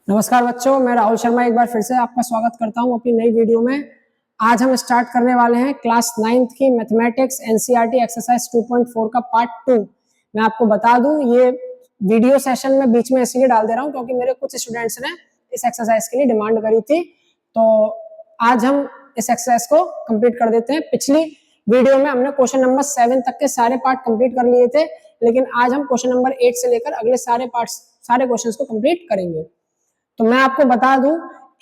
नमस्कार बच्चों, मैं राहुल शर्मा एक बार फिर से आपका स्वागत करता हूं अपनी नई वीडियो में। आज हम स्टार्ट करने वाले हैं क्लास 9th की मैथमेटिक्स एनसीईआरटी एक्सरसाइज 2.4 का पार्ट 2। मैं आपको बता दूं, ये वीडियो सेशन में बीच में इसलिए डाल दे रहा हूं क्योंकि मेरे कुछ स्टूडेंट्स ने इस एक्सरसाइज के लिए डिमांड करी थी। तो आज हम इस एक्सरसाइज को कंप्लीट कर देते हैं। पिछली वीडियो में हमने क्वेश्चन नंबर 7 तक के सारे पार्ट कंप्लीट कर लिए थे, लेकिन आज हम क्वेश्चन नंबर 8 से लेकर अगले सारे क्वेश्चंस को कंप्लीट करेंगे। तो मैं आपको बता दूं,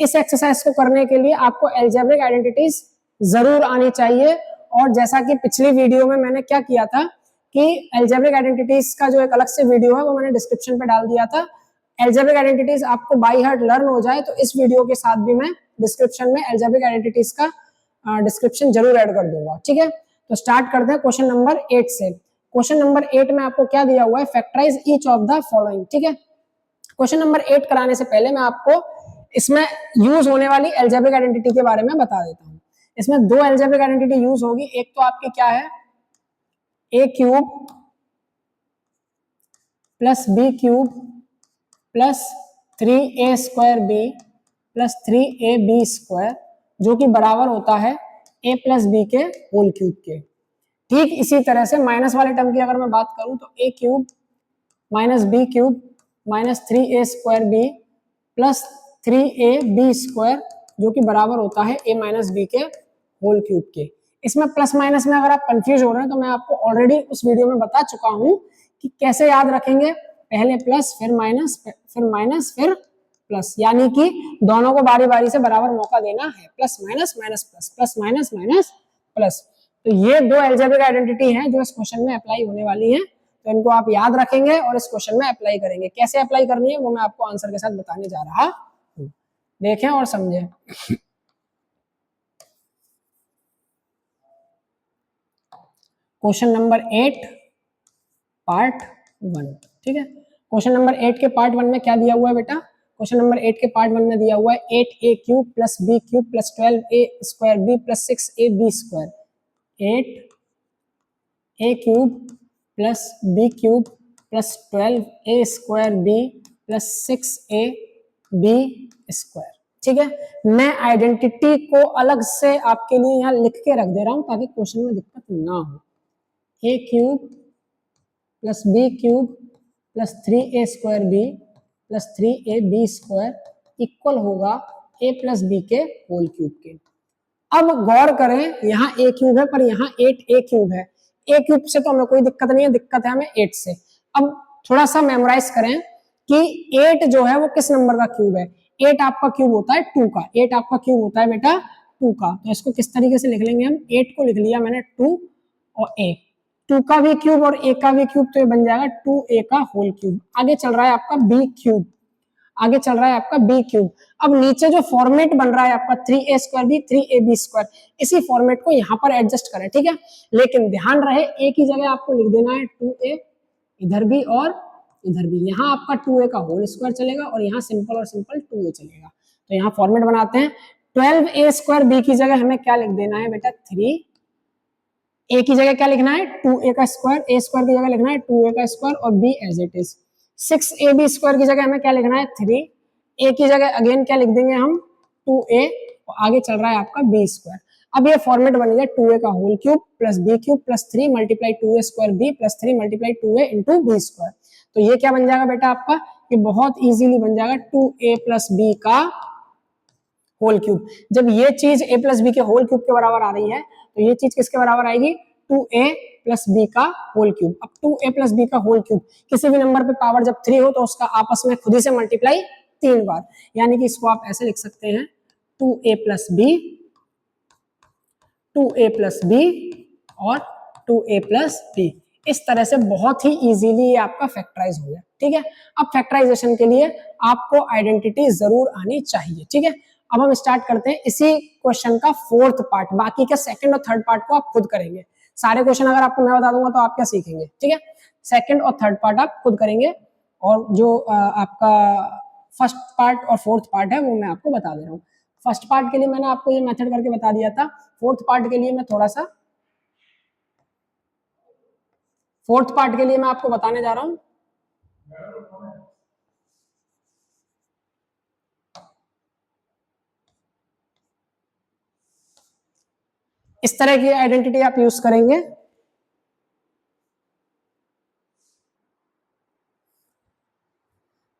इस एक्सरसाइज को करने के लिए आपको अलजेब्रिक आइडेंटिटीज जरूर आनी चाहिए। और जैसा कि पिछली वीडियो में मैंने क्या किया था कि अलजेब्रिक आइडेंटिटीज का जो एक अलग से वीडियो है वो मैंने डिस्क्रिप्शन पे डाल दिया था। अलजेब्रिक आइडेंटिटीज आपको बाय हार्ट लर्न हो जाए तो इस वीडियो के साथ भी मैं डिस्क्रिप्शन में अलजेब्रिक आइडेंटिटीज का डिस्क्रिप्शन जरूर ऐड कर दूंगा। ठीक है, तो स्टार्ट करते हैं क्वेश्चन नंबर 8 से। क्वेश्चन नंबर 8 में आपको क्या दिया हुआ है, factorise each of the following. ठीक है, क्वेश्चन नंबर 8 कराने से पहले मैं आपको इसमें यूज होने वाली अलजेब्रिक आइडेंटिटी के बारे में बता देता हूं। इसमें दो अलजेब्रिक आइडेंटिटी यूज होगी। एक तो आपकी क्या है, a cube plus B cube plus 3a² B plus 3ab square, जो कि बराबर होता है a प्लस बी के होल क्यूब के। ठीक इसी तरह से माइनस वाले टर्म की अगर मैं बात करूं तो a cube minus B cube minus 3a² B plus 3ab square, जो कि बराबर होता है a माइनस बी के होल क्यूब के। इसमें प्लस माइनस में अगर आप कंफ्यूज हो रहे हैं तो मैं आपको ऑलरेडी उस वीडियो में बता चुका हूं कि कैसे याद रखेंगे। पहले प्लस फिर माइनस फिर प्लस, यानी कि दोनों को बारी बारी से बराबर मौका देना है। Plus minus minus plus, plus minus minus plus. तो ये दो अलजेब्रिक आइडेंटिटी हैं जो इस क्वेश्चन में अप्लाई होने वाली है। तो इनको आप याद रखेंगे और इस क्वेश्चन में अप्लाई करेंगे। कैसे अप्लाई करनी है वो मैं आपको आंसर के साथ बताने जा रहा हूं। देखें और समझें। Question number 8 part 1। ठीक है, क्वेश्चन नंबर 8 के पार्ट 1 में क्या दिया हुआ है बेटा? क्वेश्चन नंबर 8 के पार्ट 1 में दिया हुआ है 8a cube plus b cube plus 12a² b plus 6ab square. 8a cube plus b cube plus 12a² b plus 6ab square. ठीक है, मैं आइडेंटिटी को अलग से आपके लिए यहाँ लिख के रख दे रहा हूं ताकि क्वेश्चन में दिक्कत ना हो। a cube plus b cube plus 3a² b plus 3ab square equal होगा a प्लस b के होल क्यूब के। अब गौर करें, यहाँ a क्यूब है पर यहाँ 8a क्यूब है। a क्यूब से तो हमें कोई दिक्कत नहीं है, दिक्कत है हमें 8 से। अब थोड़ा सा मेमोराइज करें कि 8 जो है वो किस नंबर का क्यूब है। 8 आपका क्यूब होता है 2 का। 8 आपका क्यूब होता है बेटा 2 का। तो इसको किस तरीके से लिख लेंगे हम? 8 को लिख लिया मैंने 2 और a, 2 का भी क्यूब और a का भी क्यूब, तो ये बन जाएगा 2a का होल क्यूब। आगे चल रहा है आपका b क्यूब, आगे चल रहा है आपका b क्यूब। अब नीचे जो फॉर्मेट बन रहा है आपका 3a² b 3ab स्क्वायर, इसी फॉर्मेट को यहाँ पर एडजस्ट करें। ठीक है, लेकिन ध्यान रहे a की जगह आपको लिख देना है 2a इधर भी और इधर भी। यहाँ आपका 2a का होल स्क्वायर चलेगा और यहाँ सिंपल और सिंपल 2a चलेगा। तो यहाँ फॉर्मेट बनाते हैं। 12a² b की जगह हमें क्या लिख देना है बेटा? 3। a की जगह क्या लिखना है? 2a का स्क्वायर। a स्क्वायर की जगह लिखना है 2a का स्क्वायर और b as it is. 6ab square की जगह हमें क्या लिखना है? 3। a की जगह अगेन क्या लिख देंगे हम? 2a और आगे चल रहा है आपका b स्क्वायर। अब ये फॉर्मेट बन गया 2a का whole cube plus b cube plus 3 multiply 2a square b plus 3 multiply 2a into b square. तो ये क्या बन जाएगा बेटा आपका? ये बहुत इजीली बन जाएगा 2a प्लस b का होल क्यूब। जब ये चीज a प्लस बी के होल क्यूब के बराबर आ रही है तो ये चीज किसके बराबर आएगी? 2a प्लस बी का होल क्यूब। अब 2a प्लस बी का होल क्यूब, किसी भी नंबर पे पावर जब 3 हो तो उसका आपस में खुद ही से मल्टीप्लाई 3 बार, यानी कि इसको आप ऐसे लिख सकते हैं 2a plus B, 2a plus B और 2a प्लस बी। इस तरह से बहुत ही इजीली ये आपका फैक्टराइज हो गया। ठीक है, अब फैक्टराइजेशन के लिए आपको आइडेंटिटी जरूर आनी चाहिए। ठीक है, अब हम स्टार्ट करते हैं इसी क्वेश्चन का फोर्थ पार्ट। बाकी का सेकंड और थर्ड पार्ट को आप खुद करेंगे। सारे क्वेश्चन अगर आपको मैं बता दूंगा तो आप क्या सीखेंगे? ठीक है, सेकंड और थर्ड पार्ट आप खुद करेंगे और जो आपका फर्स्ट पार्ट और फोर्थ पार्ट है वो मैं आपको बता दे रहा हूँ। फर्स्ट पार्ट के लिए मैंने आपको ये मेथड करके बता दिया था। फोर्थ पार्ट के लिए मैं आपको बताने जा रहा हूं। इस तरह की आइडेंटिटी आप यूज करेंगे।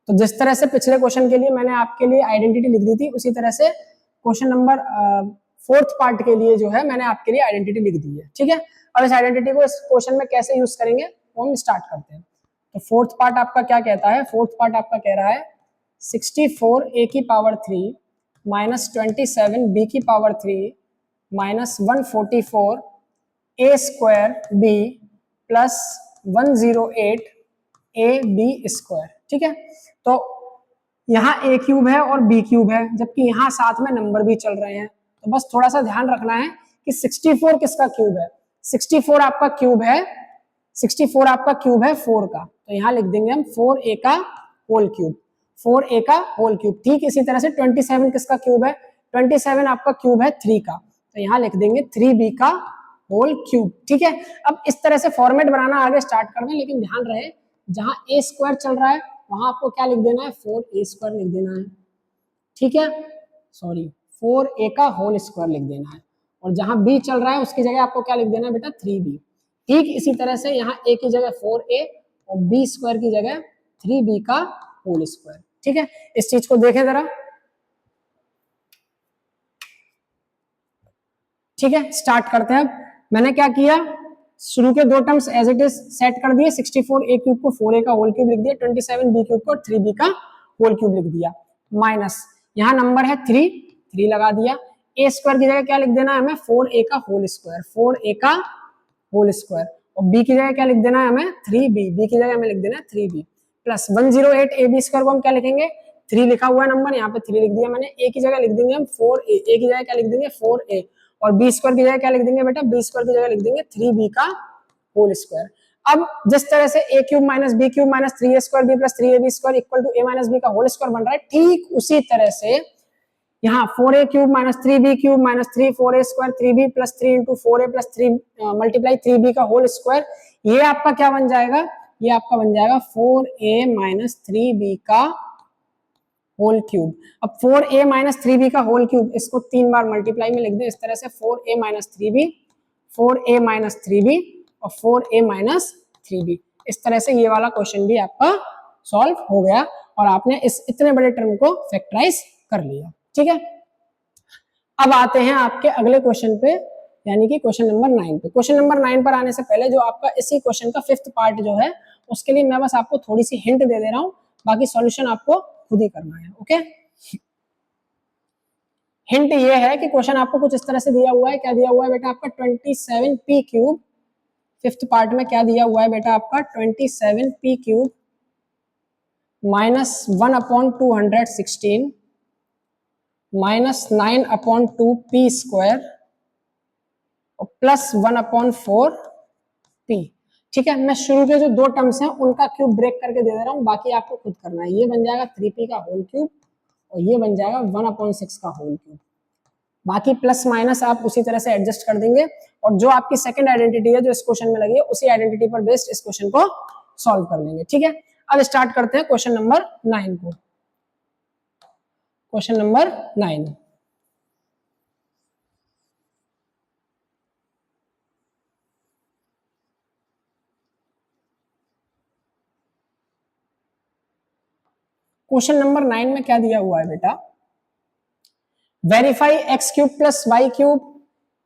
तो जिस तरह से पिछले क्वेश्चन के लिए मैंने आपके लिए आइडेंटिटी लिख दी थी, उसी तरह से क्वेश्चन नंबर 4th पार्ट के लिए जो है मैंने आपके लिए आइडेंटिटी लिख दी है। ठीक है, अब इस आइडेंटिटी को इस क्वेश्चन में कैसे यूज करेंगे वो हम स्टार्ट करते हैं। तो 4th पार्ट आपका क्या कहता है? 4th पार्ट आपका कह रहा है 64 a की पावर 3 माइनस 27 b की power 3 minus 144 a square b plus 108 a b square. ठीक है, तो यहाँ a क्यूब है और b क्यूब है, जबकि यहाँ साथ में नंबर भी चल रहे हैं। तो बस थोड़ा सा ध्यान रखना है कि 64 किसका क्यूब है? 64 आपका क्यूब है, 64 आपका क्यूब है 4 का, तो यहाँ लिख देंगे हम 4a का होल क्यूब, 4a का होल क्यूब। ठीक इसी तरह से 27 किसका क्यूब है? 27 आपका क्यूब है 3 का, तो यहाँ लिख देंगे 3b का होल क्यूब। ठीक है, अब इस तरह से फॉर्मेट बनाना आगे स्टार्ट कर दें, लेकिन ध्यान रहे जहां a स्क्वायर चल रहा है वहां आपको क्या लिख देना है? 4a स्क्वायर लिख देना है। ठीक है, सॉरी 4a का होल स्क्वायर लिख देना है, और जहां b चल रहा है उसकी जगह आपको क्या लिख देना है बेटा? 3b। ठीक इसी तरह से यहाँ a की जगह 4a और b स्क्वायर की जगह 3b का होल स्क्वायर। ठीक है, इस चीज को देखें जरा। ठीक है, स्टार्ट करते हैं। अब मैंने क्या किया, शुरू के दो terms as it is set कर दिए। 64 a क्यूब को 4a का होल क्यूब लिख दिया, 27 b क्यूब को 3b का होल क्यूब लिख दिया, माइनस यहाँ नंबर है 3, 3 लगा दिया। a स्क्वायर की जगह क्या लिख देना है हमें? 4a का होल स्क्वायर, 4a का होल स्क्वायर, और b की जगह क्या लिख देना है हमें? 3b, b की जगह हमें लिख देना है 3b प्लस 108 ab स्क्वायर को हम क्या लिखेंगे? 3 लिखा हुआ है नंबर, यहाँ पे 3 लिख दिया मैंने। a की जगह लिख देंगे हम 4a, a की जगह क्या लिख देंगे? 4a, और बी स्क्वायर की जगह क्या लिख देंगे बेटा? बी स्क्वायर की जगह लिख देंगे 3b का होल स्क्वायर। अब जिस तरह से a cube minus B cube minus 3a square b plus 3ab square equal to a minus b का होल स्क्वायर बन रहा है, ठीक उसी तरह से यहाँ 4a cube minus 3b cube minus 3 4a square 3b plus 3 into 4a plus 3 multiply 3b का होल स्क्वायर, ये आपका क्या बन जाएगा? ये आपका बन जाएगा 4a माइनस 3b का होल क्यूब। अब 4a माइनस 3b का होल क्यूब, इसको 3 बार मल्टीप्लाई में लिख दें इस तरह से, 4a minus 3b, 4a minus 3b और 4a माइनस 3b। इस तरह से ये वाला क्वेश्चन भी आपका सॉल्व हो गया और आपने इस इतने बड़े टर्म को फैक्टराइज कर लिया। ठीक है, अब आते हैं आपके अगले क्वेश्चन पे, यानी कि क्वेश्चन नंबर 9 पे। क्वेश्चन नंबर 9 पर आने से पहले जो आपका इसी क्वेश्चन का 5th पार्ट जो है, उसके लिए मैं बस आपको थोड़ी सी हिंट दे दे रहा हूं, बाकी सॉल्यूशन आपको खुद ही करना है। ओके, हिंट ये है कि क्वेश्चन आपको कुछ इस तरह से दिया हुआ है। क्या दिया हुआ है बेटा? आपका 27p क्यूब। 5th पार्ट में क्या दिया हुआ है बेटा? आपका 27p cube minus 1/216 minus 9/2p square और प्लस 1/4p। ठीक है, मैं शुरू के जो दो टर्म्स हैं उनका क्यूब ब्रेक करके दे दे रहा हूं, बाकी आपको खुद करना है। ये बन जाएगा 3p का होल क्यूब और ये बन जाएगा 1/6 का होल क्यूब। बाकी प्लस माइनस आप उसी तरह से एडजस्ट कर देंगे, और जो आपकी सेकंड आइडेंटिटी है जो इस क्वेश्चन में लगी है, उसी आइडेंटिटी पर बेस्ड इस क्वेश्चन को सॉल्व कर लेंगे। ठीक है, अब स्टार्ट करते हैं क्वेश्चन नंबर 9 को। क्वेश्चन नंबर 9, क्वेश्चन नंबर 9 में क्या दिया हुआ है बेटा? Verify X cube plus Y cube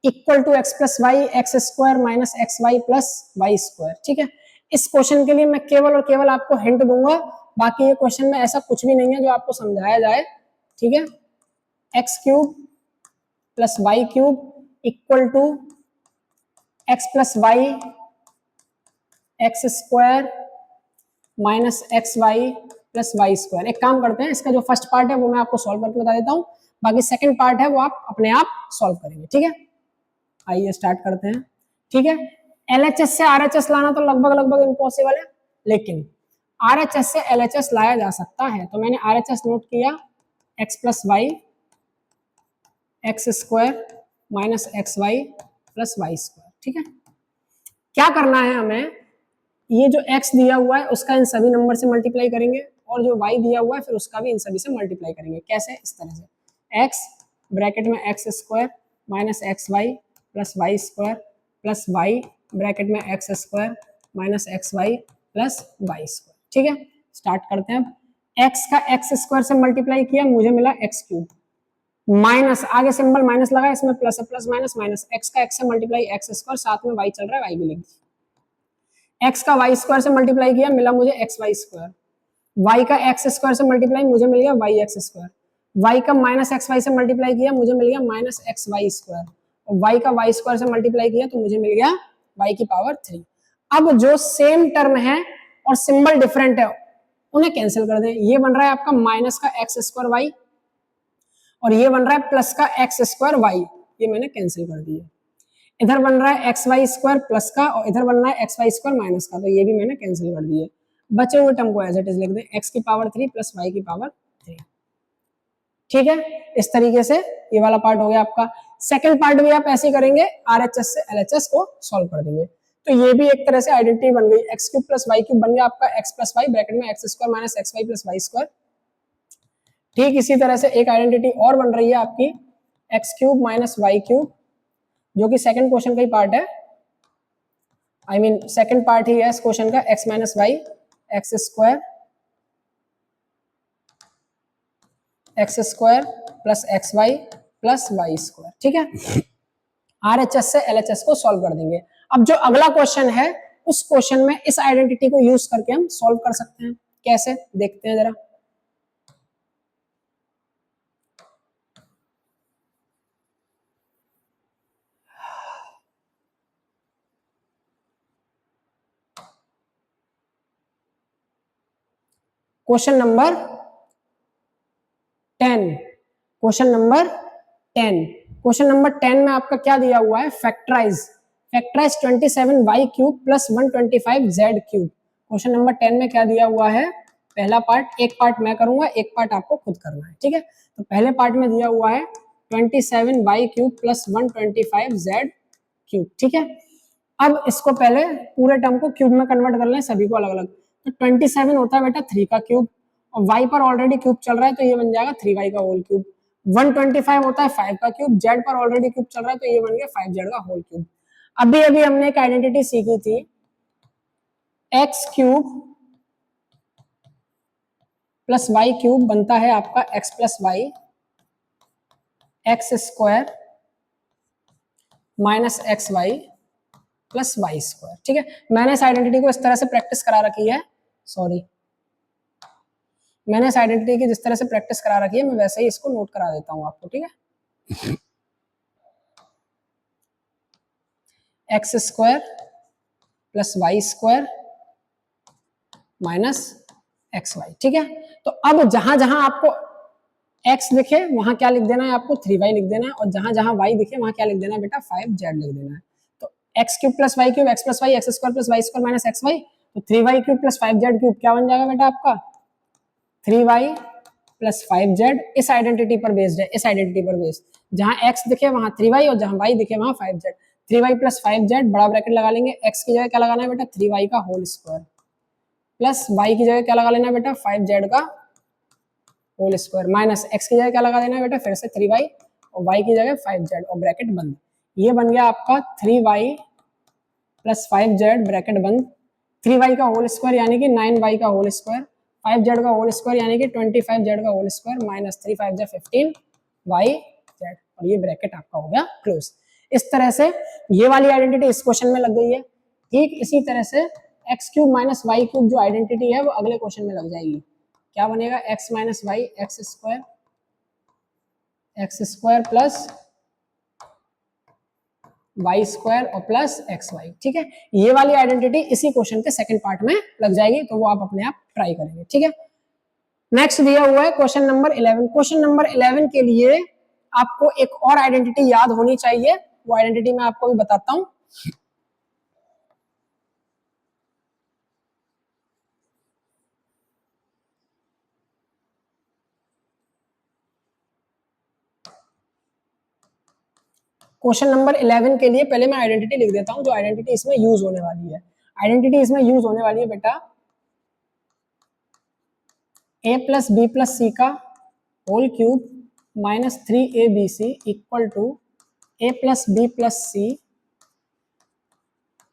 equal to X plus Y X square minus x Y plus Y square. ठीक है, इस क्वेश्चन के लिए मैं केवल और केवल आपको हिंट दूंगा, बाकी ये क्वेश्चन में ऐसा कुछ भी नहीं है जो आपको समझाया जाए। ठीक है, x cube plus Y cube equal to X plus Y X square minus x Y plus Y square. एक काम करते हैं, इसका जो फर्स्ट पार्ट है वो मैं आपको सॉल्व करके बता देता हूँ, बाकी सेकंड पार्ट है वो आप अपने आप सॉल्व करेंगे। ठीक है, आइए स्टार्ट करते हैं। ठीक है, एलएचएस से आरएचएस लाना तो लगभग लगभग इम्पॉसिबल है, लेकिन आरएचएस से एलएचएस लाया जा सकता है। तो मैंने आरएचएस नोट किया, X plus Y X square minus x Y plus Y square. ठीक है, क्या करना है हमें? ये जो x दिया हुआ है उसका इन सभी नंबर से मल्टीप्लाई करेंगे, और जो y दिया हुआ है फिर उसका भी इन सभी से मल्टीप्लाई करेंगे। कैसे? इस तरह से, x ब्रैकेट में x square minus x Y plus Y square plus Y bracket में x square minus x Y plus Y square. ठीक है, स्टार्ट करते हैं। अब एक्स का एक्स स्क्वायर से मल्टीप्लाई किया, मुझे मिला एक्स क्यूब, माइनस आगे सिंबल माइनस लगा, इसमें प्लस है, प्लस माइनस माइनस, एक्स का एक्स से मल्टीप्लाई एक्स स्क्वायर, साथ में वाई चल रहा है, वाई भी लिख दी। एक्स का वाई स्क्वायर से मल्टीप्लाई किया, मिला मुझे एक्स वाई स्क्वायर, वाई का एक्स स्क्वायर से मल्टीप्लाई, मुझे मिल गया वाई एक्स स्क्वायर, वाई का माइनस एक्स वाई से मल्टीप्लाई किया, मुझे मिल गया माइनस एक्स वाई स्क्वायर, और वाई का वाई स्क्वायर से मल्टीप्लाई किया तो मुझे मिल गया वाई की पावर 3। अब जो सेम टर्म है और सिंबल डिफरेंट है उन्हें कैंसिल कर दें। ये बन रहा है आपका माइनस का एक्स स्क्वायर वाई और ये बन रहा है प्लस का एक्स स्क्वायर वाई, ये मैंने कैंसिल कर दिया। इधर बन रहा है एक्स वाई स्क्वायर प्लस का और इधर बन रहा है एक्स वाई स्क्वायर माइनस का, तो ये भी मैंने कैंसिल कर दिया। बचे हुए टर्म को एज इट इज लिख दें, एक्स की पावर 3 प्लस वाई की पावर 3। ठीक है, इस तरीके से ये वाला पार्ट हो गया आपका। सेकंड पार्ट भी आप ऐसे करेंगे, आरएचएस से एलएचएस को सॉल्व कर देंगे। तो ये भी एक तरह से आइडेंटिटी बन गई, X cube plus Y cube बन गया आपका एक्स प्लस वाई ब्रैकेट में x square minus x Y plus Y square. ठीक इसी तरह से एक आइडेंटिटी और बन रही है आपकी X cube minus Y cube, जो कि सेकंड क्वेश्चन का ही पार्ट है, आई मीन सेकंड पार्ट ही है इस क्वेश्चन का, X minus Y X square plus X Y plus Y square. ठीक है, आरएचएस से एलएचएस को सॉल्व कर देंगे। अब जो अगला क्वेश्चन है उस क्वेश्चन में इस आइडेंटिटी को यूज करके हम सॉल्व कर सकते हैं, कैसे देखते हैं जरा। Question number 10, question number 10, question number 10 में आपका क्या दिया हुआ है, factorise 27 Y cube plus 125 Z cube. Question number 10 में क्या दिया हुआ है, पहला पार्ट, एक पार्ट मैं करूंगा, एक पार्ट आपको खुद करना है। ठीक है, तो पहले पार्ट में दिया हुआ है 27 Y cube plus 125 Z cube. ठीक है, अब इसको पहले पूरे टर्म को क्यूब में कन्वर्ट कर लें, सभी को अलग अलग। तो 27 होता है बेटा 3 का क्यूब और y पर ऑलरेडी क्यूब चल रहा है तो ये बन जाएगा 3y का होल क्यूब। 125 होता है 5 का क्यूब, z पर ऑलरेडी क्यूब चल रहा है तो ये बन गया 5z का होल क्यूब। अभी अभी हमने एक आइडेंटिटी सीखी थी, x cube plus Y cube बनता है आपका x plus Y X square minus x Y plus Y square. ठीक है, मैंने इस आइडेंटिटी को इस तरह से प्रैक्टिस करा रखी है, सॉरी मैंने इस आइडेंटिटी की जिस तरह से प्रैक्टिस करा रखी है मैं वैसे ही इसको नोट करा देता हूं आपको। ठीक है, X square plus Y square minus x Y. ठीक है, तो अब जहां जहां आपको x दिखे वहां क्या लिख देना है, आपको 3y लिख देना है, और जहां जहां y दिखे वहां क्या लिख देना है बेटा, 5z लिख देना है। तो X cube plus Y cube X plus Y X square plus Y square minus x Y, तो 3y cube plus 5z cube क्या बन जाएगा बेटा आपका 3y प्लस 5z। इस आइडेंटिटी पर बेस्ड है, इस आइडेंटिटी पर बेस्ड, जहां x दिखे वहां 3y और जहां y दिखे वहां 5z। 3y प्लस 5z बड़ा ब्रैकेट लगा लेंगे, x की जगह क्या लगाना है बेटा 3y का होल स्क्वायर प्लस y की जगह क्या लगा लेना है बेटा 5z का होल स्क्वायर माइनस x की जगह क्या लगा देना है बेटा फिर से 3y और y की जगह 5z और ब्रैकेट बंद। ये बन गया आपका 3y प्लस 5z ब्रैकेट बंद, 3y का होल स्क्वायर यानी कि 9y का होल स्क्वायर, 5z का होल स्क्वायर यानी कि 25z का होल स्क्वायर माइनस 3 5 15yz, और ये ब्रैकेट आपका हो गया क्लोज। इस तरह से ये वाली आइडेंटिटी इस क्वेश्चन में लग गई है। ठीक इसी तरह से X cube minus Y cube जो आइडेंटिटी है वो अगले क्वेश्चन में लग जाएगी। क्या बनेगा, X minus Y X square plus Y square और प्लस एक्स वाई। ठीक है, ये वाली आइडेंटिटी इसी क्वेश्चन के सेकंड पार्ट में लग जाएगी, तो वो आप अपने आप ट्राई करेंगे। ठीक है, नेक्स्ट दिया हुआ है क्वेश्चन नंबर 11। क्वेश्चन नंबर 11 के लिए आपको एक और आइडेंटिटी याद होनी चाहिए, वो आइडेंटिटी मैं आपको भी बताता हूं। क्वेश्चन नंबर 11 के लिए पहले मैं आइडेंटिटी लिख देता हूं, जो आइडेंटिटी इसमें यूज होने वाली है। आइडेंटिटी इसमें यूज होने वाली है बेटा a plus B plus C का whole cube minus 3abc equal to A plus B plus C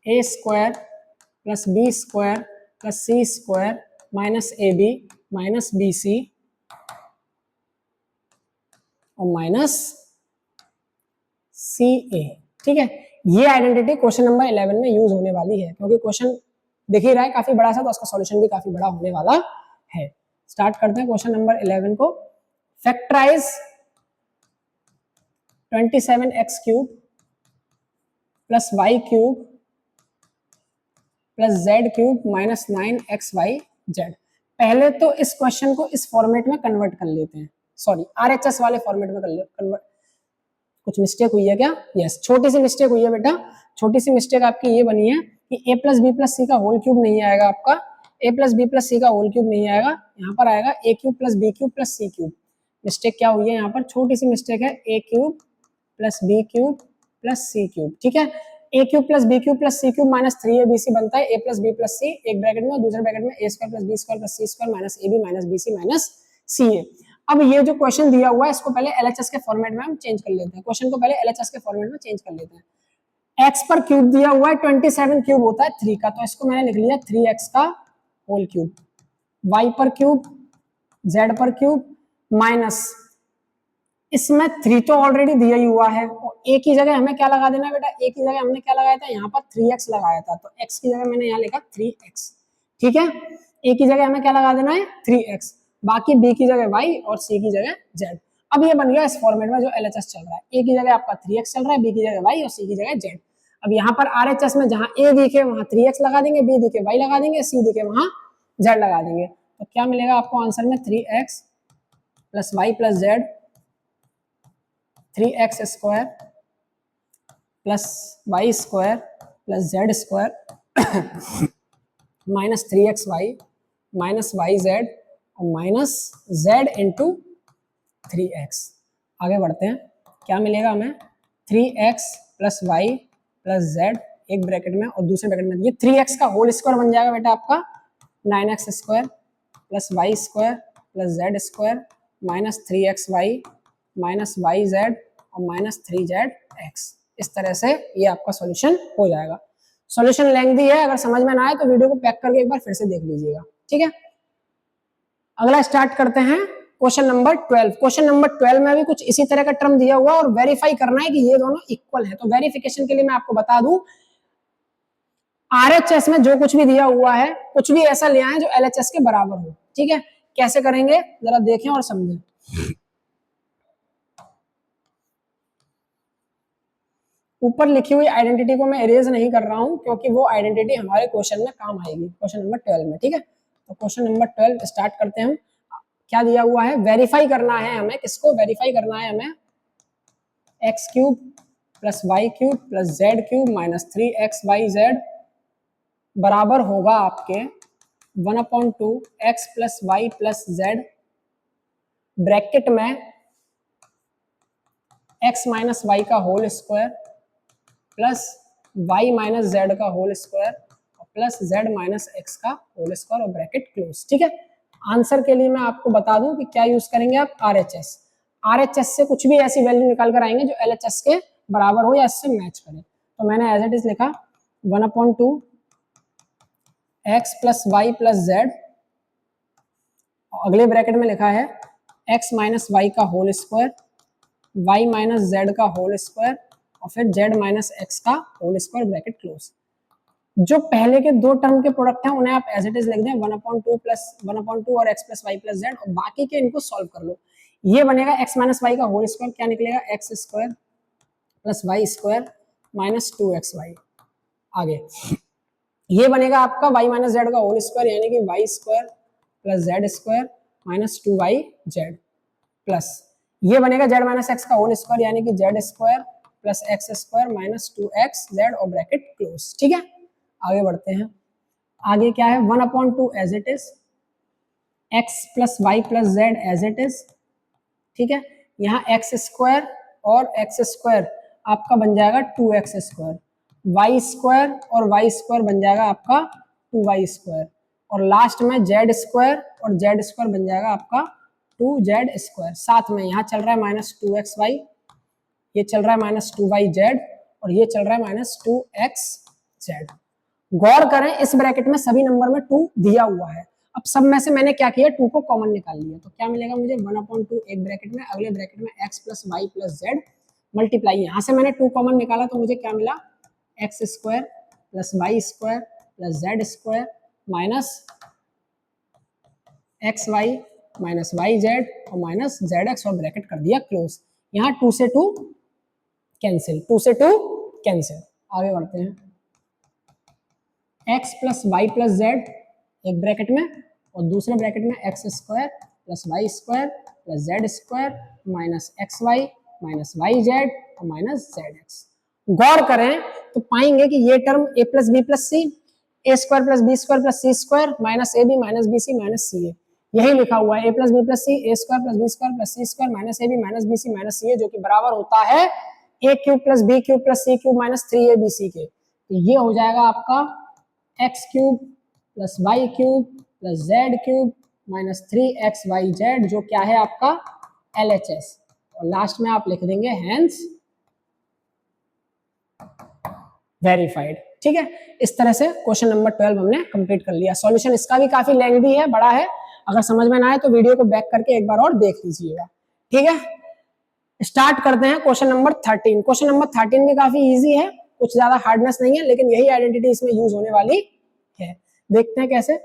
A square plus B square plus C square minus A B minus B C और minus c ए। ठीक है, ये identity question number 11 में use होने वाली है, क्योंकि question दिख ही रहा है काफी बड़ा सा, तो उसका सॉल्यूशन भी काफी बड़ा होने वाला है। स्टार्ट करते हैं क्वेश्चन नंबर 11 को। Factorise 27x cube plus Y cube plus Z cube minus 9xyz। पहले तो इस क्वेश्चन को इस फॉर्मेट में कन्वर्ट कर लेते हैं, सॉरी आरएचएस वाले फॉर्मेट में कन्वर्ट। कुछ मिस्टेक हुई है क्या? यस, छोटी सी मिस्टेक हुई है बेटा। छोटी सी मिस्टेक आपकी ये बनी है कि a plus B plus C का होल क्यूब नहीं आएगा आपका, a plus B plus C का होल क्यूब नहीं आएगा, यहाँ पर आएगा a cube plus B cube plus C cube. Mistake क्या हुई है यहाँ पर? छोटी सी मिस्टेक है, a cube plus B cube plus C cube. ठीक है, a cube plus B cube plus C cube minus 3abc बनता है a plus B plus C, एक ब्रैकेट में, दूसरे ब्रैकेट में a square plus B square plus C square minus ab minus bc minus ca। अब ये जो question दिया हुआ है इसको पहले एलएचएस के फॉर्मेट में हम चेंज कर लेते हैं। क्वेश्चन को पहले एलएचएस के फॉर्मेट में चेंज कर लेते हैं। x पर क्यूब दिया हुआ है 27, क्यूब होता है 3 का, तो इसको मैंने लिख लिया 3x का होल क्यूब। y पर क्यूब, z पर क्यूब माइनस, इसमें 3 तो ऑलरेडी दिया ही हुआ है, और a की जगह हमें क्या लगा देना बेटा? a की जगह हमने क्या लगाया था? यहाँ पर 3x लगाया था, तो x की जगह मैंने यहाँ लिखा 3x। ठीक है, a की जगह हमें क्या लगा देना है? 3x, बाकी b की जगह y और c की जगह z। अब ये बन गया इस फॉर्मेट में जो LHS चल रहा है, a की जगह आपका 3x चल रहा है, b की जगह y और c की जगह z। अब यहाँ पर RHS में जहाँ a दिखे वहां 3x लगा देंगे, b दिखे y लगा देंगे, c दिखे वहां z लगा देंगे, तो क्या मिलेगा आपको आंसर में? 3x plus y plus z, 3x square plus Y square plus z square minus 3xy minus yz और माइनस z इंटू 3x। आगे बढ़ते हैं, क्या मिलेगा हमें? 3x plus y plus z एक ब्रैकेट में और दूसरे ब्रैकेट में, ये 3x का होल स्क्वायर बन जाएगा बेटा आपका 9x square plus Y square plus z square minus 3xy minus yz और माइनस 3zx। इस तरह से ये आपका सॉल्यूशन हो जाएगा। सॉल्यूशन लेंथी है, अगर समझ में ना आए तो वीडियो को पैक करके एक बार फिर से देख लीजिएगा। ठीक है, अगला स्टार्ट करते हैं क्वेश्चन नंबर 12। क्वेश्चन नंबर 12 में भी कुछ इसी तरह का टर्म दिया हुआ और वेरीफाई करना है कि ये दोनों इक्वल है। तो वेरिफिकेशन के लिए मैं आपको बता दूं, आरएचएस में जो कुछ भी दिया हुआ है कुछ भी ऐसा ले आए जो एलएचएस के बराबर हो। ठीक है, कैसे करेंगे जरा देखें और समझें। ऊपर लिखी हुई आइडेंटिटी को मैं इरेज नहीं कर रहा हूं क्योंकि वो आइडेंटिटी हमारे क्वेश्चन में काम आएगी, क्वेश्चन नंबर 12 में। ठीक है, तो क्वेश्चन नंबर 12 स्टार्ट करते हैं। क्या दिया हुआ है? वेरीफाई करना है हमें, किसको वेरीफाई करना है हमें? X cube plus Y cube plus Z cube minus 3xyz बराबर होगा आपके 1/2 x plus y plus z, bracket में x माइनस वाई का whole square plus y minus z का whole square plus z minus x का whole square और bracket close. ठीक है, आंसर के लिए मैं आपको बता दूं कि क्या यूज करेंगे आप? RHS। RHS से कुछ भी ऐसी वैल्यू निकाल कर आएंगे जो LHS के बराबर हो या इससे मैच करे। तो मैंने एज इट इज लिखा 1/2 x plus y plus z, अगले ब्रैकेट में लिखा है x माइनस वाई का whole square, y minus z का होल स्क्वायर और फिर z माइनस x का होल स्क्वायर ब्रैकेट क्लोज। जो पहले के दो टर्म के प्रोडक्ट हैं उन्हें आप एज इट इज लिख दें 1/2 प्लस 1/2 और x plus y plus z, और बाकी के इनको सॉल्व कर लो। ये बनेगा x माइनस वाई का होल स्क्वायर, क्या निकलेगा? x square plus Y square minus 2xy। आगे ये बनेगा आपका y माइनस जेड का होल स्क्वायर यानी कि y square plus z square minus 2yz, plus ये बनेगा z माइनस x का होल स्क्वायर यानी कि z square plus x square minus 2xz और ब्रैकेट क्लोज। ठीक है, आगे बढ़ते हैं। आगे क्या है? 1/2 as it is, x plus y plus z as it is. ठीक है, यहाँ x स्क्वायर और x स्क्वायर आपका बन जाएगा 2x स्क्वायर, y स्क्वायर और y स्क्वायर बन जाएगा आपका 2y स्क्वायर, और लास्ट में z स्क्वायर और z स्क्वायर बन जाएगा आपका 2z स्क्वायर। साथ में यहाँ चल रहा है माइनस 2xy, ये चल रहा है -2yz और ये चल रहा है -2xz। गौर करें इस ब्रैकेट में सभी नंबर में 2 दिया हुआ है। अब सब में से मैंने क्या किया, 2 को कॉमन निकाल लिया, तो क्या मिलेगा मुझे 1/2 एक ब्रैकेट में, अगले ब्रैकेट में x plus y plus z multiply, यहां से मैंने 2 कॉमन निकाला तो मुझे क्या मिला, x square plus Y square plus z square minus x y minus y z और माइनस जेड एक्स और ब्रैकेट कर दिया क्लोज। यहाँ 2 से 2 कैंसिल, 2 से 2 कैंसिल। आगे बढ़ते हैं, x plus y plus z एक ब्रैकेट में और दूसरे ब्रैकेट में x square plus Y square plus z square minus x y minus y z और माइनस जेड एक्स। गौर करें तो पाएंगे कि ये term a plus B plus C, A square plus B square plus C square minus A B minus B c minus c a, यही लिखा हुआ है, a plus B plus C, A square plus B square plus C square minus A B minus B c minus c a, जो कि बराबर होता है a cube plus B cube plus C cube minus 3abc के। तो ये हो जाएगा आपका x cube plus Y cube plus Z cube minus 3xyz, जो क्या है आपका LHS, और लास्ट में आप लिख देंगे हेंस वेरीफाइड। ठीक है, इस तरह से क्वेश्चन नंबर 12 हमने कंप्लीट कर लिया। सॉल्यूशन इसका भी काफी लेंथी है, बड़ा है, अगर समझ में ना आए तो वीडियो को बैक करके एक बार और देख लीजिएगा। ठीक है, स्टार्ट करते हैं क्वेश्चन नंबर 13। क्वेश्चन नंबर 13 भी काफी इजी है, कुछ ज्यादा हार्डनेस नहीं है, लेकिन यही आइडेंटिटी इसमें यूज होने वाली है। देखते हैं कैसे।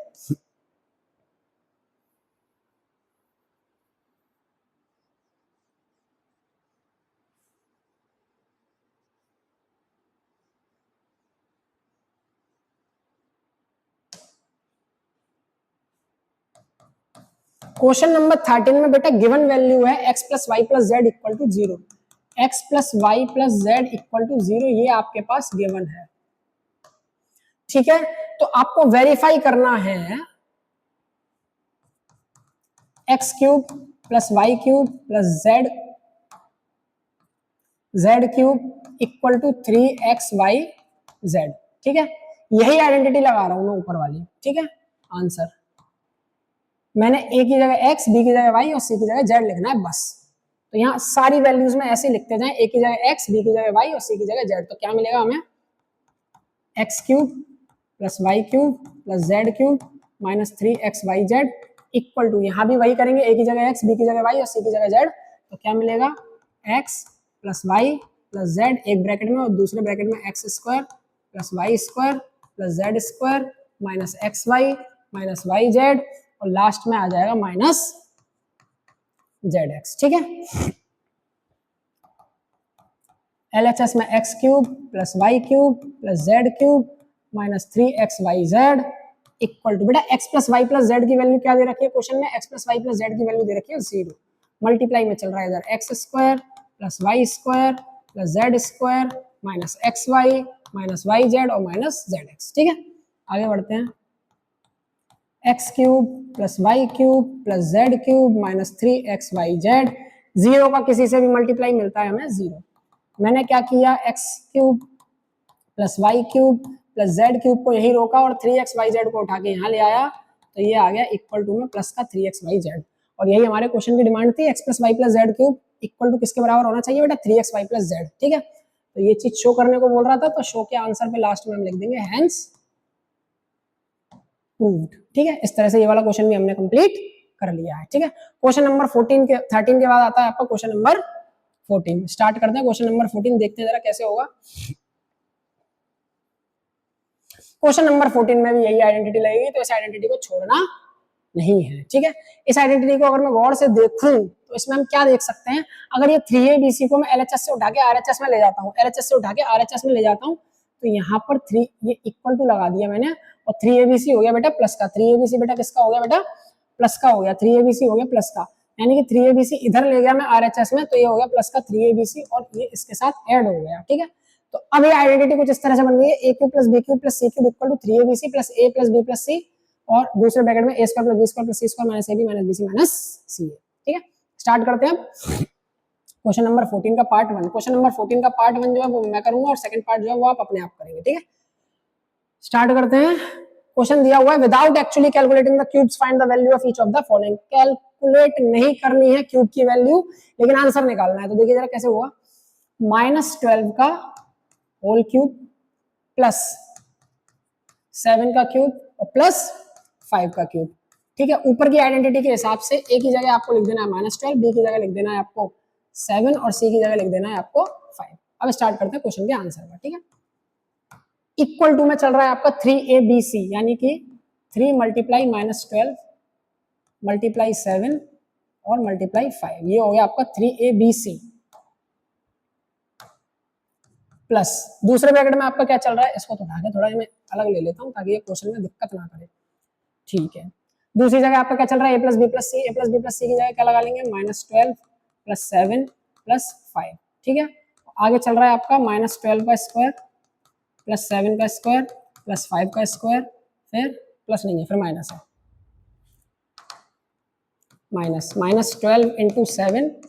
क्वेश्चन नंबर 13 में बेटा गिवन वैल्यू है x plus y plus z equal to 0, x plus y plus z equal to 0, ये आपके पास गिवन है। ठीक है, तो आपको वेरीफाई करना है x cube plus Y cube plus Z cube equal to 3xyz। ठीक है, यही आइडेंटिटी लगा रहा हूं मैं ऊपर वाली। ठीक है, आंसर मैंने a की जगह x, b की जगह y और c की जगह z लिखना है बस। तो यहाँ सारी वैल्यूज में ऐसे लिखते जाएं, a की जगह x, b की जगह y और c की जगह z। तो क्या मिलेगा हमें, x cube plus Y cube plus Z cube minus 3xyz equal to, यहाँ भी वही करेंगे, a की जगह x, b की जगह y और c की जगह z। तो क्या मिलेगा, x plus y plus z एक ब्रैकेट में और दूसरे ब्रैकेट में x square plus Y square plus z square minus x y minus y z और लास्ट में आ जाएगा माइनस जेड एक्स। ठीक है, LHS में x cube plus Y cube plus Z cube minus 3xyz equal to, बेटा x plus y plus z की value क्या दे रखी है क्वेश्चन में, x plus y plus z की वैल्यू दे रखी है 0, मल्टीप्लाई में चल रहा है इधर x square plus Y square plus z square minus x y minus y z और माइनस जेड एक्स। ठीक है, आगे बढ़ते हैं, x cube plus Y cube plus Z cube minus 3xyz, 0 का किसी से भी मल्टीप्लाई मिलता है हमें 0। मैंने क्या किया, x cube plus Y cube plus Z cube को यही रोका और 3xyz को उठा के यहाँ ले आया, तो ये आ गया इक्वल टू में प्लस का 3xyz। और यही हमारे क्वेश्चन की डिमांड थी, x plus y plus Z cube equal to किसके बराबर होना चाहिए बेटा, 3xy प्लस जेड। ठीक है, तो ये चीज शो करने को बोल रहा था, तो शो के आंसर पे लास्ट में हम लिख देंगे हेंस प्रूव्ड। ठीक है, इस तरह से ये वाला क्वेश्चन भी हमने कंप्लीट कर लिया है। ठीक है, क्वेश्चन नंबर 13 के बाद आता है आपका क्वेश्चन नंबर 14। स्टार्ट करते हैं क्वेश्चन नंबर 14, देखते हैं जरा कैसे होगा। क्वेश्चन नंबर 14 में भी यही आइडेंटिटी लगेगी, तो इस आइडेंटिटी को छोड़ना नहीं है। ठीक है, इस आइडेंटिटी को अगर मैं गौर से देखूं तो इसमें हम क्या देख सकते हैं, अगर ये 3abc को मैं LHS से उठा के RHS में ले जाता हूँ, LHS से उठा के RHS में ले जाता हूँ, तो यहाँ पर 3 ये इक्वल टू लगा दिया मैंने और 3abc हो गया बेटा प्लस का, 3abc बेटा किसका हो गया बेटा, प्लस का हो गया, 3abc हो गया प्लस का, यानी कि 3abc इधर ले गया मैं RHS में, तो ये हो गया प्लस का 3abc और ये इसके साथ ऐड हो गया। ठीक है, तो अब ये आइडेंटिटी कुछ इस तरह से बन गई है, a cube plus B cube plus C cube equal to 3abc plus a plus b plus c और दूसरे ब्रैकेट में a square plus b square plus c square minus ab minus bc minus ca। ठीक है, start करते हैं question number 14 का part 1। Question number 14 का part 1 जो है वो मैं करूंगा और सेकंड पार्ट जो है वो आप अपने आप करेंगे। ठीक है, स्टार्ट करते हैं। क्वेश्चन दिया हुआ है, without actually calculating the cubes find the value of each of the following. Calculate नहीं करनी है क्यूब की वैल्यू, लेकिन आंसर निकालना है। तो देखिए जरा कैसे हुआ, -12 का होल क्यूब प्लस 7 का क्यूब और प्लस 5 का क्यूब। ठीक है, ऊपर की आइडेंटिटी के हिसाब से ए की जगह आपको लिख देना है -12, बी की जगह लिख देना है आपको 7 और सी की जगह लिख देना है आपको 5। अब स्टार्ट करते हैं क्वेश्चन के आंसर का। ठीक है, इक्वल टू में चल रहा है आपका 3abc, यानी कि 3 मल्टीप्लाई -12 मल्टीप्लाई 7 और मल्टीप्लाई 5, ये हो गया आपका 3abc प्लस दूसरे ब्रैकेट में आपका क्या चल रहा है, इसको तो उठा के थोड़ा मैं अलग ले लेता हूं ताकि ये क्वेश्चन में दिक्कत ना करे। ठीक है, दूसरी जगह आपका क्या चल रहा है, a plus B plus c, a plus B plus c की जगह क्या लगा लेंगे, -12 प्लस 7 प्लस 5। ठीक है, आगे चल रहा है आपका -12 का स्क्वायर प्लस 7 का स्क्वायर प्लस 5 का स्क्वायर, फिर प्लस नहीं है, फिर माइनस है, -12 इंटू 7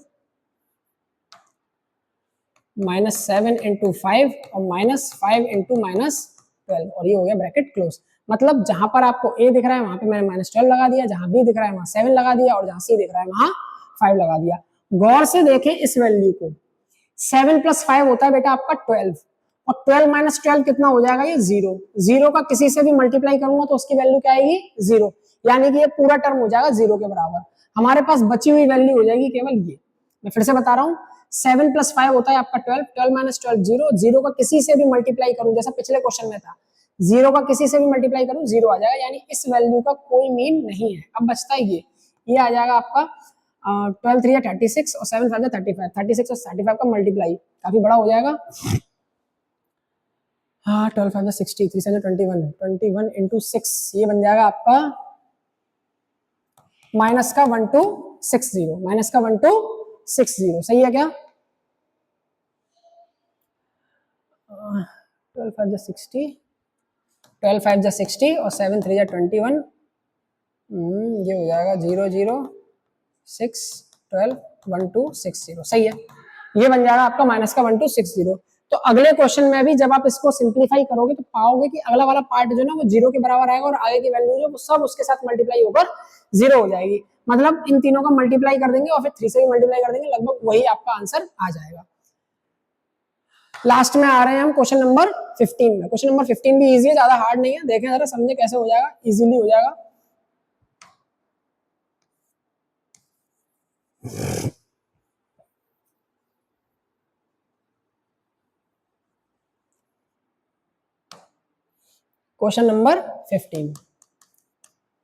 -7 इंटू 5 और -5 इंटू -12, और ये हो गया ब्रैकेट क्लोज। मतलब जहां पर आपको a दिख रहा है वहां पे मैंने -12 लगा दिया, जहां b दिख रहा है वहां 7 लगा दिया, और जहां c दिख रहा है वहां 5 लगा दिया। गौर से देखें इस वैल्यू को, 7 प्लस 5 होता है बेटा आपका 12, और 12 माइनस 12 कितना हो जाएगा, ये 0। 0 का किसी से भी मल्टीप्लाई करूंगा तो उसकी वैल्यू क्या आएगी, 0, यानी कि ये पूरा टर्म हो जाएगा 0 के बराबर। हमारे पास बची हुई वैल्यू हो जाएगी केवल ये। मैं फिर से बता रहा हूँ, 7 प्लस 5 होता है आपका 12, 12 माइनस 12 0, 0 का किसी से भी मल्टीप्लाई करूं, जैसा पिछले क्वेश्चन में था, 0 का किसी से भी मल्टीप्लाई करूं 0 आ जाएगा, यानी इस वैल्यू का कोई मीन नहीं है। अब बचता है ये आ जाएगा आपका 12 3 36 और 7 5 35, 36 और 35 का मल्टीप्लाई काफी बड़ा हो जाएगा। हाँ, 12 5 60, 3 7 21, 21 इंटू 6, ये बन जाएगा आपका माइनस का 1260, माइनस का 1260, सही है क्या? 12 5 60, 12 5 60 और 7 3 21, ये हो जाएगा 0 0 6 12 1 2 6 0, सही है, ये बन जाएगा आपका माइनस का 1260। तो अगले क्वेश्चन में भी जब आप इसको सिंप्लीफाई करोगे तो पाओगे कि अगला वाला पार्ट जो ना वो 0 के बराबर आएगा, और आगे की वैल्यू जो वो सब उसके साथ मल्टीप्लाई होकर 0 हो जाएगी। मतलब इन तीनों का मल्टीप्लाई कर देंगे और फिर 3 से भी मल्टीप्लाई कर देंगे, लगभग वही आपका आंसर आ जाएगा। लास्ट में आ रहे हैं हम क्वेश्चन नंबर 15 में। क्वेश्चन नंबर 15 भी इजी है, ज्यादा हार्ड नहीं है, देखें जरा समझे कैसे हो जाएगा, इजीली हो जाएगा। क्वेश्चन नंबर 15,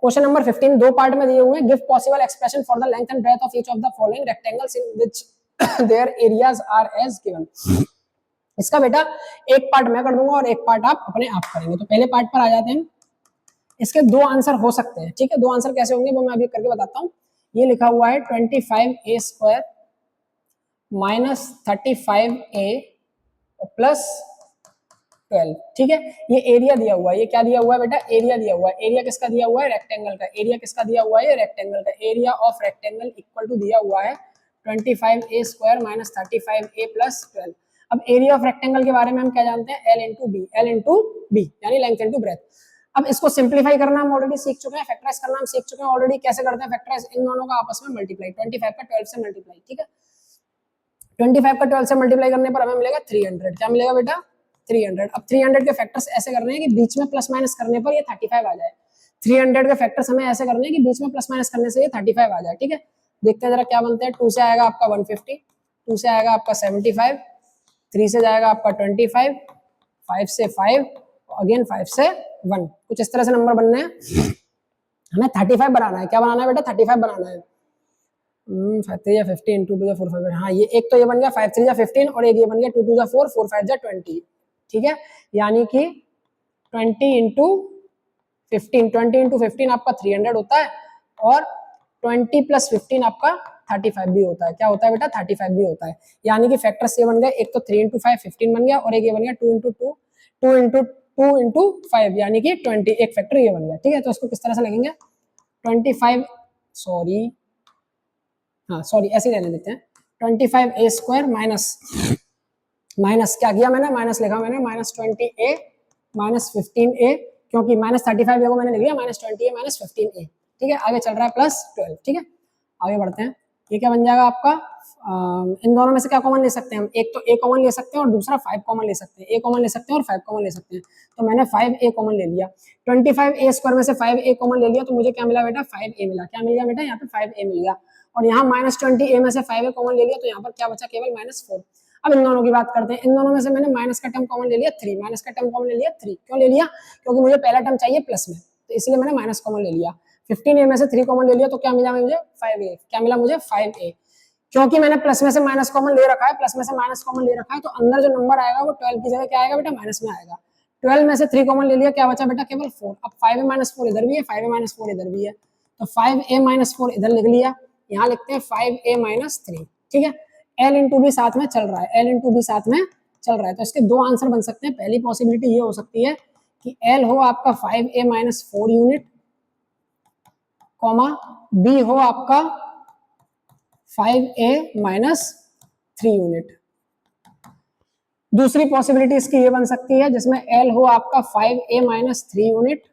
क्वेश्चन नंबर 15 दो पार्ट में दिए हुए हैं। Give possible expression for the length and breadth of each of the following rectangles in which their areas are as given. इसका बेटा एक पार्ट मैं कर दूंगा और एक पार्ट आप अपने आप करेंगे। तो पहले पार्ट पर आ जाते हैं। इसके दो आंसर हो सकते हैं, ठीक है, दो आंसर कैसे होंगे वो मैं अभी करके बताता हूँ। ये लिखा हुआ है 25a square minus 35a plus 12, ठीक है। ये एरिया दिया हुआ है, ये क्या दिया हुआ है बेटा, एरिया दिया हुआ है। एरिया किसका दिया हुआ है, रेक्टेंगल का। एरिया किसका दिया हुआ है, रेक्टेंगल का। Area of rectangle equal to दिया हुआ है 25a square minus 35a plus 12। अब एरिया ऑफ रेक्टेंगल के बारे में हम क्या जानते हैं, L into b, L into b यानी लेंथ इंटू ब्रेथ। अब इसको सिंप्लीफाई करना हम ऑलरेडी सीख चुके हैं, फैक्टराइज करना हम सीख चुके हैं ऑलरेडी। कैसे करते हैं फैक्टराइज, इन दोनों का आपस में मल्टीप्लाई, 25 का 12 से मल्टीप्लाई, ठीक है। 25 का 12 से मल्टीप्लाई करने पर हमें मिलेगा 300। क्या मिलेगा बेटा, 300। अब 300 के फैक्टर्स ऐसे करने हैं कि बीच में प्लस माइनस करने पर ये 35 आ जाए। 300 के फैक्टर्स हमें ऐसे करने हैं कि बीच में प्लस माइनस करने से ये 35 आ जाए, ठीक है। देखते हैं जरा क्या बनते हैं। 2 से आएगा आपका 150, 2 से आएगा आपका 75, 3 से जाएगा आपका 25, 5 से 5, अगेन 5 से 1। कुछ इस तरह से नंबर बनने हैं। हमें 35 बनाना है। क्या बनाना है बेटा, 35 बनाना है। 5 3 15 2 2 4 5, हाँ ये एक तो ये बन गया 5 3 15 और एक ये बन गया 2 2 4 4 5 20, ठीक है। यानी कि 20 इंटू 15, 20 इंटू 15 आपका 300 होता है, और 20 प्लस 15 आपका 35 भी होता है। क्या होता है बेटा, 35 भी होता है। यानी कि फैक्टर्स ये बन गए, एक तो 3 इंटू 5 15 बन गया, और एक ये बन गया 2 इंटू 2 2 इंटू 2 इंटू 5 यानी कि 20, एक फैक्टर ये बन गया, ठीक है। तो इसको किस तरह से लिखेंगे, 25 सॉरी हाँ सॉरी ऐसे रहने देते हैं, 25a स्क्वायर माइनस, माइनस क्या किया मैंने, माइनस लिखा मैंने, माइनस 20a माइनस 15a, क्योंकि माइनस 35 को मैंने लिख लिया, माइनस 20a माइनस 15a, ठीक है। आगे चल रहा है प्लस 12, ठीक है। आगे बढ़ते हैं। ये क्या बन जाएगा आपका, इन दोनों में से क्या कॉमन ले सकते हैं हम, एक तो a कॉमन ले सकते हैं और दूसरा 5 कॉमन ले सकते हैं, a कॉमन ले सकते हैं और 5 कॉमन ले सकते हैं, तो मैंने 5a कॉमन ले लिया, 25a² में से 5a कॉमन ले लिया, तो मुझे क्या मिला बेटा, 5a मिला। क्या मिल गया बेटा, यहाँ पे 5a मिल गया, और यहाँ -20a में से 5a कॉमन ले लिया, तो यहाँ पर क्या बचा, केवल -4। अब इन दोनों की बात करते हैं, इन दोनों में से मैंने माइनस का टर्म कॉमन ले लिया 3, माइनस का टर्म कॉमन ले लिया 3, क्यों ले लिया, क्योंकि मुझे पहला टर्म चाहिए प्लस में, तो इसलिए मैंने माइनस कॉमन ले लिया। 15a में से 3 कॉमन ले लिया, तो क्या मिला मुझे, 5a। क्या मिला मुझे, 5a, क्योंकि मैंने प्लस में से माइनस कॉमन ले रखा है, प्लस में से माइनस कॉमन ले रखा है, तो अंदर जो नंबर आएगा वो 12 की जगह क्या आएगा बेटा, माइनस में आएगा। 12 में से 3 कॉमन ले लिया, क्या बचा बेटा, केवल 4। अब 5a-4 इधर भी है, 5a-4 इधर भी है, तो 5a-4 इधर लिख लिया, यहाँ लिखते हैं 5a-3, ठीक है। l इंटू बी साथ में चल रहा है, l इंटू बी साथ में चल रहा है, तो इसके दो आंसर बन सकते हैं। पहली पॉसिबिलिटी ये हो सकती है कि l हो आपका 5a-4 यूनिट, कॉमा b हो आपका 5a-3 यूनिट। दूसरी पॉसिबिलिटी इसकी ये बन सकती है जिसमें l हो आपका 5a-3 यूनिट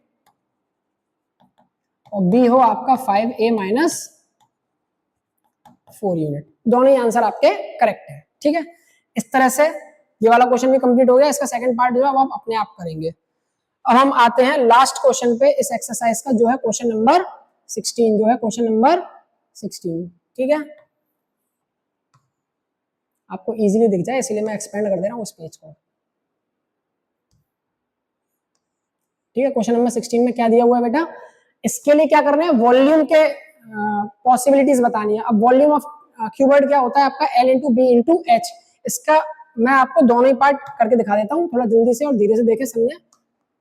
और b हो आपका 5a-4 यूनिट। दोनों ही आंसर आपके करेक्ट है, ठीक है। इस तरह से ये वाला क्वेश्चन भी कंप्लीट हो गया, इसका सेकंड पार्ट जो है वो आप अपने आप करेंगे। अब हम आते हैं लास्ट क्वेश्चन पे इस एक्सरसाइज का, जो है क्वेश्चन नंबर 16, जो है क्वेश्चन नंबर 16, ठीक है। आपको इजीली दिख जाए इसलिए मैं एक्सपेंड कर दे रहा हूँ उस पेज को, ठीक है। क्वेश्चन नंबर 16 में क्या दिया हुआ है बेटा, इसके लिए क्या करना है, वॉल्यूम के पॉसिबिलिटीज बतानी है। अब वॉल्यूम ऑफ क्यूबॉइड क्या होता है आपका, L into b into h. इसका मैं आपको दोनों ही पार्ट करके दिखा देता हूँ, थोड़ा जल्दी से और धीरे से देखे समझे,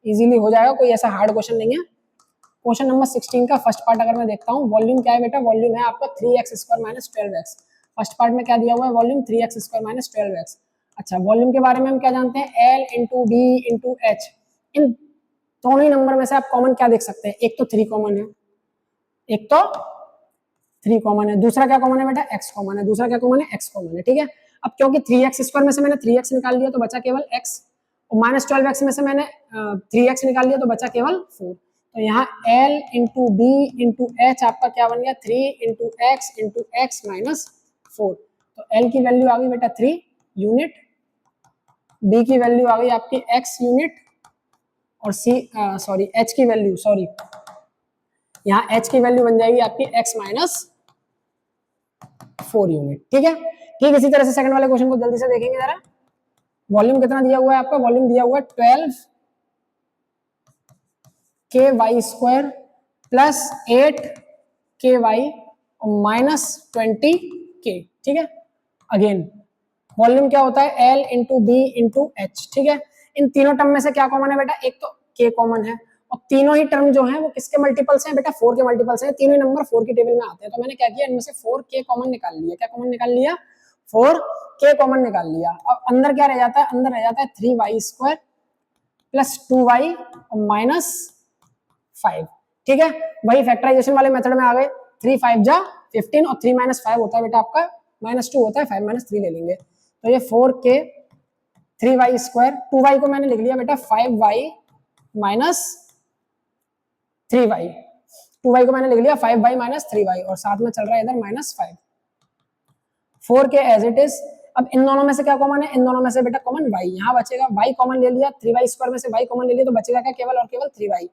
इजीली हो जाएगा, कोई ऐसा हार्ड क्वेश्चन नहीं है। क्वेश्चन नंबर 16 का फर्स्ट पार्ट अगर मैं देखता हूँ, वॉल्यूम क्या है बेटा, वॉल्यूम है आपका 3x² minus 12x। First part में क्या दिया हुआ है, वॉल्यूम 3x² माइनस 12x। अच्छा, वॉल्यूम के बारे में हम क्या जानते हैं, L into b into h. इन दोनों ही नंबर में से आप कॉमन क्या देख सकते हैं, एक तो 3 कॉमन है, एक तो 3 कॉमन है, दूसरा क्या कॉमन है बेटा, x कॉमन है, दूसरा क्या कॉमन है, x कॉमन है, ठीक है। अब क्योंकि 3x² में से मैंने 3x निकाल लिया तो बचा केवल x, और -12x में से मैंने 3x निकाल लिया तो बचा केवल 4। तो यहाँ L into b into h आपका क्या बन गया, 3 इंटू एक्स माइनस 4। तो L की वैल्यू आ गई बेटा 3 यूनिट, B की वैल्यू आ गई आपकी x यूनिट, और H की वैल्यू, यहाँ H की वैल्यू बन जाएगी आपकी x माइनस 4 यूनिट, ठीक है। ठीक, इसी तरह से सेकंड वाले क्वेश्चन को जल्दी से देखेंगे जरा। वॉल्यूम कितना दिया हुआ है आपका, वॉल्यूम दिया हुआ है 12ky² प्लस 8ky और माइनस 20k, ठीक है। अगेन वॉल्यूम क्या होता है, L into b into h, ठीक है। इन तीनों टर्म में से क्या कॉमन है बेटा, एक तो k कॉमन है, और तीनों ही टर्म जो है वो किसके मल्टीपल्स हैं बेटा, 4 के मल्टीपल्स हैं, तीनों ही नंबर 4 की टेबल में आते हैं। तो मैंने क्या किया, इनमें से 4k कॉमन निकाल लिया, क्या कॉमन निकाल लिया, 4k कॉमन निकाल लिया। अब अंदर क्या रह जाता है, अंदर रह जाता है 3y² प्लस 2y और माइनस 5, ठीक है। वही फैक्टराइजेशन वाले मेथड में आ गए, 3 5 जा 15 और 3 - 5 होता है बेटा आपका -2 होता है, 5 - 3 ले लेंगे, तो ये 4k 3y², 2y को मैंने लिख लिया बेटा 5y माइनस 3y, 2y को मैंने लिख लिया 5y माइनस 3y, और साथ में चल रहा है इधर -5, 4k एज इट इज। अब इन दोनों में से क्या कॉमन है, इन दोनों में से बेटा कॉमन y, यहाँ बचेगा y कॉमन ले लिया, 3y² में से y कॉमन ले लिया, तो बचेगा क्या, केवल और केवल 3y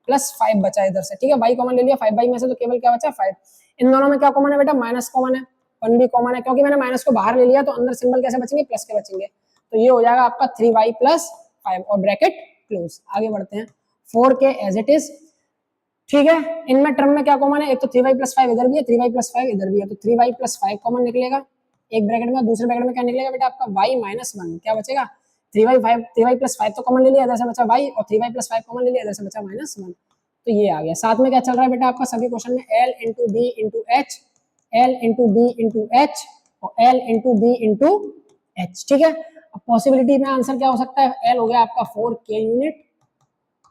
प्लस 5 बचा इधर से, ठीक है। y कॉमन ले लिया 5y में से, तो केवल क्या बचा 5। इन दोनों में क्या कॉमन है बेटा, माइनस कॉमन है, 1 भी कॉमन है, क्योंकि मैंने माइनस को बाहर ले लिया तो अंदर सिंबल कैसे बचेंगे, प्लस के बचेंगे, तो ये हो जाएगा आपका 3y प्लस 5 और ब्रैकेट क्लोज। आगे बढ़ते हैं, 4k एज इट इज, ठीक है। इनमें टर्म में क्या कॉमन है, एक तो 3y प्लस 5 इधर भी है, 3y प्लस 5 इधर भी है, तो 3y प्लस 5 कॉमन निकलेगा एक ब्रैकेट में, दूसरे ब्रैकेट में क्या निकलेगा बेटा आपका y माइनस 1, क्या बचेगा 3y प्लस 5 तो कॉमन ले लिया, इधर से बचा y, और 3y प्लस 5 कॉमन ले लिया, इधर से बचा -1, तो ये आ गया। साथ में क्या चल रहा है बेटा आपका सभी क्वेश्चन में, L into b into h, L into b into h और L into b into h, ठीक है। अब पॉसिबिलिटी में आंसर क्या हो सकता है, L हो गया आपका 4k यूनिट,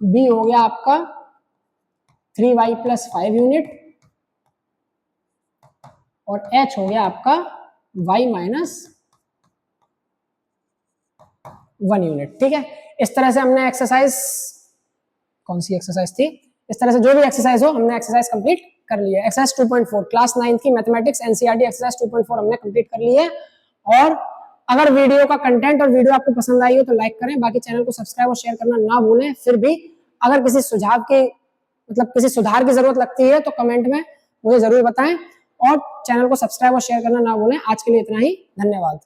B हो गया आपका 3y प्लस 5 यूनिट, और H हो गया आपका y माइनस 1 यूनिट, ठीक है। इस तरह से हमने एक्सरसाइज, कौन सी एक्सरसाइज थी, इस तरह से जो भी एक्सरसाइज हो हमने एक्सरसाइज कंप्लीट कर लिया। एक्सरसाइज 2.4 क्लास 9 की मैथमेटिक्स एनसीईआरटी एक्सरसाइज 2.4 हमने कंप्लीट कर ली है। और अगर वीडियो का कंटेंट और वीडियो आपको पसंद आई हो तो लाइक करें, बाकी चैनल को सब्सक्राइब और शेयर करना ना भूलें। फिर भी अगर किसी सुझाव की मतलब किसी सुधार की जरूरत लगती है तो कमेंट में मुझे जरूर बताएं और चैनल को सब्सक्राइब और शेयर करना ना भूलें। आज के लिए इतना ही, धन्यवाद।